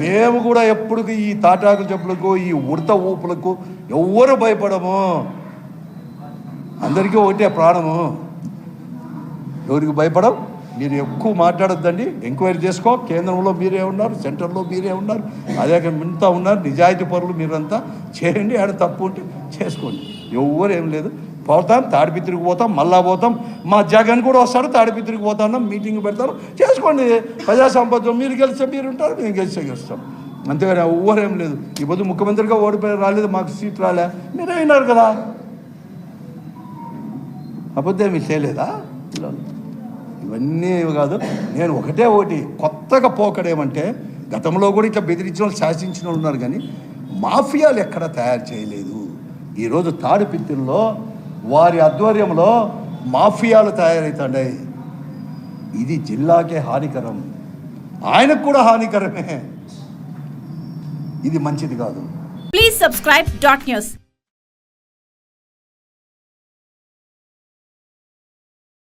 మేము కూడా ఎప్పుడు ఈ తాటాకు చెప్పులకు ఈ ఉడత ఊపులకు ఎవ్వరు భయపడము. అందరికీ ఒకటే ప్రాణము, ఎవరికి భయపడం. మీరు ఎక్కువ మాట్లాడొద్దండి. ఎంక్వైరీ చేసుకో. కేంద్రంలో మీరే ఉన్నారు, సెంటర్లో మీరే ఉన్నారు, అదే ఇంత ఉన్నారు. నిజాయితీ పరులు మీరంతా చేయండి. ఆడ తప్పు ఉంటే చేసుకోండి. ఎవ్వరు ఏం లేదు. పోతాం, తాడిపిత్రికి పోతాం, మళ్ళా పోతాం. మా జగన్ కూడా వస్తాడు, తాడిపిత్రికి పోతాను, మీటింగ్ పెడతాను. చేసుకోండి. ప్రజా సంపద మీరు గెలిస్తే మీరు ఉంటారు, మేము గెలిస్తే గెలుస్తాం. అంతేగాని ఎవ్వరేం లేదు. ఈ పొద్దు ముఖ్యమంత్రిగా ఓడిపోయి రాలేదు, మాకు సీట్ రాలే, మీరే విన్నారు కదా. అబద్ధం ఏమి చేయలేదా? ఇవన్నీ కాదు. నేను ఒకటి కొత్తగా పోకడేమంటే, గతంలో కూడా ఇట్లా బెదిరించిన వాళ్ళు, శాసించిన వాళ్ళు ఉన్నారు, కానీ మాఫియాలు ఎక్కడ తయారు చేయలేదు. ఈరోజు తాడిపిత్తుల్లో వారి ఆధ్వర్యంలో మాఫియాలు తయారవుతాయి. ఇది జిల్లాకే హానికరం, ఆయనకు కూడా హానికరమే. ఇది మంచిది కాదు. Please subscribe .news.